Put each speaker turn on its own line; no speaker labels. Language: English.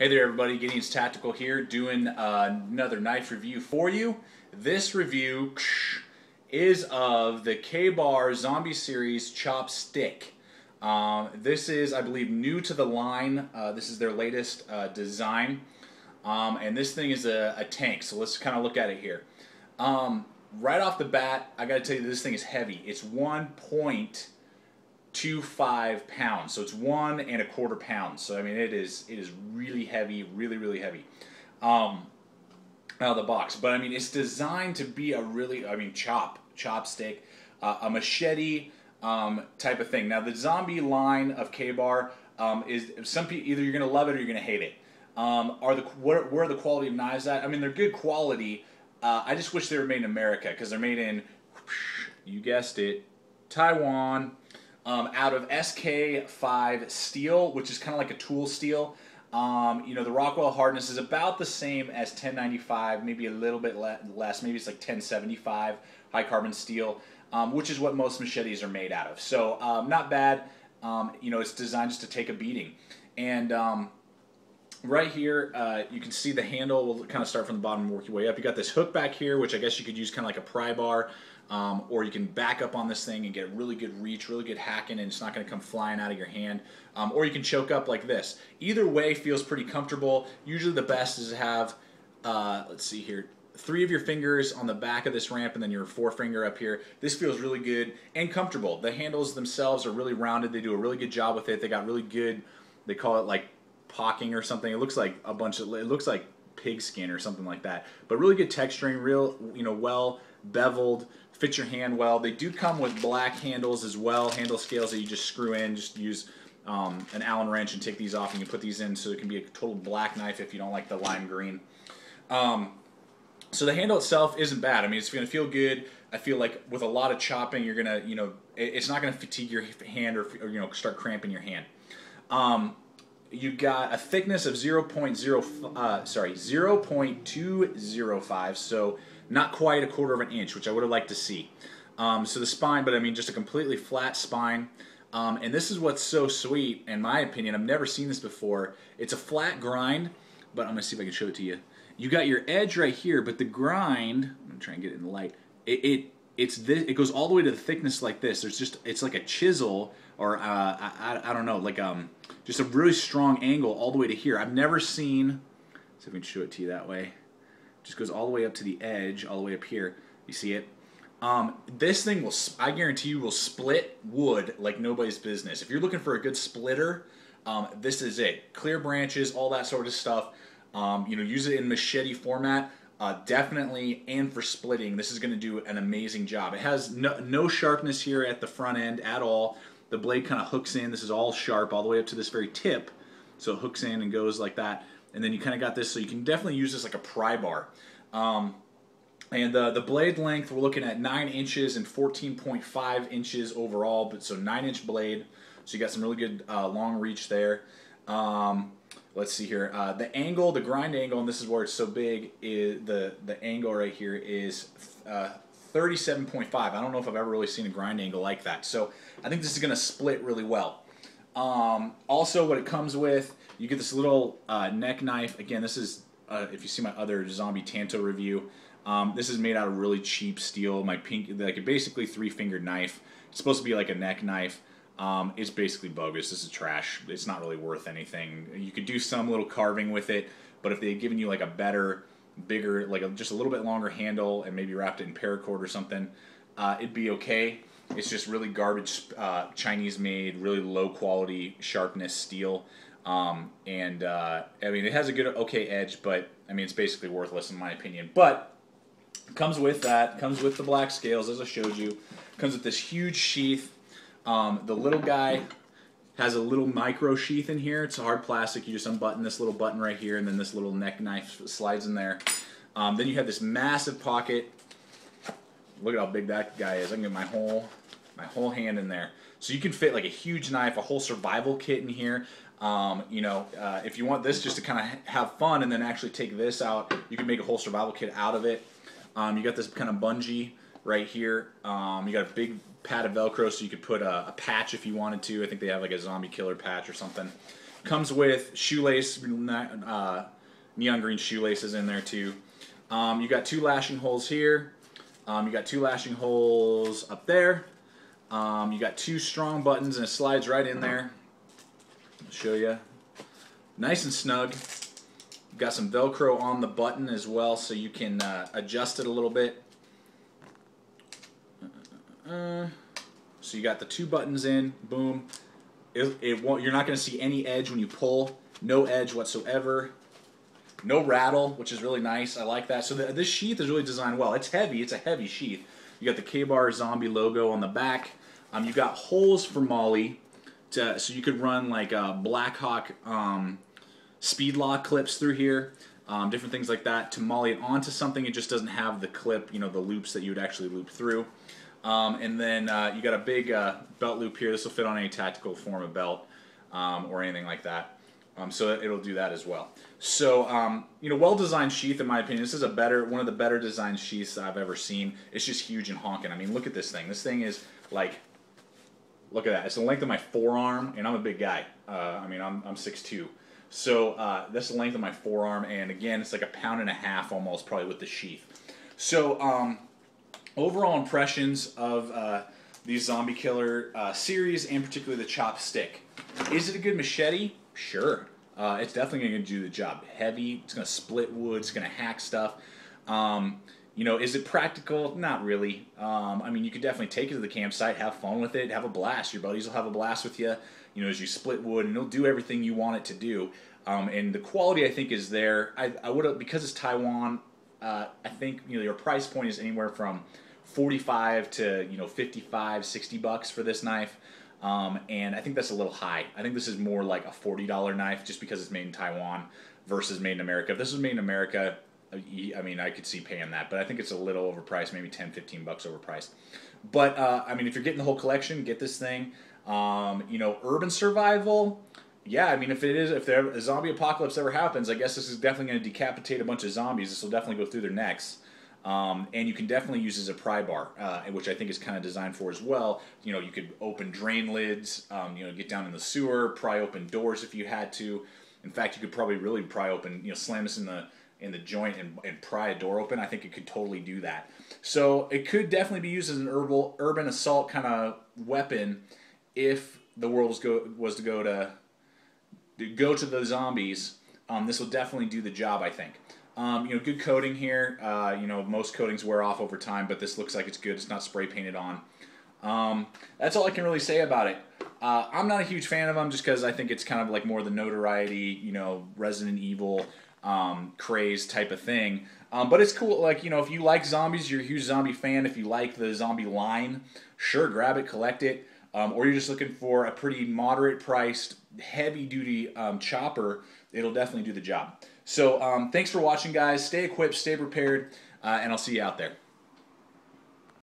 Hey there everybody, Gideon's Tactical here, doing another knife review for you. This review is of the K-Bar Zombie Series Chopstick. This is, I believe, new to the line. This is their latest design. And this thing is a tank, so let's kind of look at it here. Right off the bat, I gotta tell you, this thing is heavy. It's 1.25 pounds, so it's 1.25 pounds. So I mean, it is really heavy, really heavy out of the box. But I mean, it's designed to be a really, chopstick, a machete type of thing. Now the zombie line of K-Bar is some people, either you're gonna love it or you're gonna hate it. Where are the quality of knives at? I mean, they're good quality. I just wish they were made in America, because they're made in, you guessed it, Taiwan. Out of SK5 steel, which is kind of like a tool steel. You know, the Rockwell hardness is about the same as 1095, maybe a little bit less. Maybe it's like 1075 high carbon steel, which is what most machetes are made out of. So not bad. You know, it's designed just to take a beating. And right here, you can see the handle. We'll kind of start from the bottom and work your way up. You got this hook back here, which I guess you could use kind of like a pry bar. Or you can back up on this thing and get really good reach, really good hacking, and it's not going to come flying out of your hand. Or you can choke up like this. Either way feels pretty comfortable. Usually the best is to have, let's see here, 3 of your fingers on the back of this ramp and then your forefinger up here. This feels really good and comfortable. The handles themselves are really rounded. They do a really good job with it. They got really good, they call it like pocking or something. It looks like a bunch of, it looks like pig skin or something like that. But really good texturing, real, you know, well beveled, fits your hand well. They do come with black handles as well, handle scales that you just screw in. Just use an Allen wrench and take these off, and you can put these in so it can be a total black knife if you don't like the lime green. So the handle itself isn't bad. I mean, it's going to feel good. I feel like with a lot of chopping, you're going to, you know, it's not going to fatigue your hand or, you know, start cramping your hand. You got a thickness of 0.205, so not quite 1/4 of an inch, which I would have liked to see. So the spine, but I mean just a completely flat spine. And this is what's so sweet, in my opinion. I've never seen this before. It's a flat grind, but I'm going to see if I can show it to you. You got your edge right here, but the grind, I'm going to try and get it in the light, it goes all the way to the thickness like this. There's just, it's like a chisel, or I don't know, like just a really strong angle all the way to here. I've never seen, see if we can show it to you that way. Just goes all the way up to the edge, all the way up here. You see it? This thing will, I guarantee you, will split wood like nobody's business. If you're looking for a good splitter, this is it. Clear branches, all that sort of stuff. You know, use it in machete format. Definitely, and for splitting, this is going to do an amazing job. It has no sharpness here at the front end at all. The blade kind of hooks in. This is all sharp all the way up to this very tip. So it hooks in and goes like that. And then you kind of got this, so you can definitely use this like a pry bar. And the blade length, we're looking at 9 inches and 14.5 inches overall, but so 9-inch blade. So you got some really good long reach there. Let's see here. The angle, the grind angle, and this is where it's so big, is the angle right here is 37.5. I don't know if I've ever really seen a grind angle like that. So I think this is going to split really well. Also, what it comes with, you get this little neck knife. Again, this is, if you see my other Zombie Tanto review, this is made out of really cheap steel. My pink, like a basically 3-fingered knife. It's supposed to be like a neck knife. It's basically bogus. This is trash. It's not really worth anything. You could do some little carving with it, but if they had given you like a better, bigger, like just a little bit longer handle and maybe wrapped it in paracord or something, it'd be okay. It's just really garbage, Chinese-made, really low-quality sharpness steel. I mean, it has a good, okay edge, but I mean, it's basically worthless in my opinion. But comes with that, comes with the black scales, as I showed you. Comes with this huge sheath. The little guy has a little micro sheath in here. It's a hard plastic. You just unbutton this little button right here, and then this little neck knife slides in there. Then you have this massive pocket. Look at how big that guy is. I can get my whole hand in there. So you can fit like a huge knife, a whole survival kit in here. You know, if you want this just to kind of have fun and then actually take this out, you can make a whole survival kit out of it. You got this kind of bungee right here. You got a big pad of Velcro, so you could put a patch if you wanted to. I think they have like a zombie killer patch or something. Comes with shoelace, neon green shoelaces in there too. You got 2 lashing holes here. You got 2 lashing holes up there. You got 2 strong buttons and it slides right in there. I'll show you. Nice and snug. You've got some Velcro on the button as well, so you can adjust it a little bit. So you got the 2 buttons in. Boom. It won't, you're not going to see any edge when you pull. No edge whatsoever. No rattle, which is really nice. I like that. So this sheath is really designed well. It's heavy. It's a heavy sheath. You got the K-Bar Zombie logo on the back. You got holes for Molly, so you could run like BLADEHQ speed lock clips through here. Different things like that to molly it onto something. It just doesn't have the clip, you know, the loops that you would actually loop through. And then you got a big belt loop here. This will fit on any tactical form of belt or anything like that. So it'll do that as well. So, you know, well-designed sheath, in my opinion. This is one of the better designed sheaths I've ever seen. It's just huge and honking. I mean, look at this thing. This thing is like, look at that. It's the length of my forearm, and I'm a big guy. I mean, I'm 6'2". So that's the length of my forearm, and again, it's like 1.5 pounds almost, probably with the sheath. So overall impressions of these Zombie Killer series, and particularly the Chopstick. Is it a good machete? Sure. It's definitely going to do the job. Heavy, it's going to split wood, it's going to hack stuff. You know, is it practical? Not really. I mean, you could definitely take it to the campsite, have fun with it, have a blast. Your buddies will have a blast with you, you know, as you split wood, and it'll do everything you want it to do. And the quality, I think, is there. I would have, because it's Taiwan, I think, you know, your price point is anywhere from 45 to, you know, 55, 60 bucks for this knife. And I think that's a little high. I think this is more like a $40 knife just because it's made in Taiwan versus made in America. If this was made in America, I mean, I could see paying that, but I think it's a little overpriced, maybe 10, 15 bucks overpriced. But, I mean, if you're getting the whole collection, get this thing. You know, urban survival, yeah, I mean, if a zombie apocalypse ever happens, I guess this is definitely going to decapitate a bunch of zombies. This will definitely go through their necks. And you can definitely use it as a pry bar, which I think is kind of designed for as well. You know, you could open drain lids, you know, get down in the sewer, pry open doors if you had to. In fact, you could probably really pry open, you know, slam this in the joint and pry a door open. I think it could totally do that. So it could definitely be used as an urban assault kind of weapon if the world was to go to the zombies. This will definitely do the job, I think. You know, good coating here. You know, most coatings wear off over time, but this looks like it's good. It's not spray painted on. That's all I can really say about it. I'm not a huge fan of them just because I think it's kind of like more the notoriety, you know, Resident Evil craze type of thing. But it's cool. Like, you know, if you like zombies, you're a huge zombie fan. If you like the zombie line, sure, grab it, collect it. Or you're just looking for a pretty moderate priced, heavy duty chopper, it'll definitely do the job. So thanks for watching, guys. Stay equipped, stay prepared, and I'll see you out there.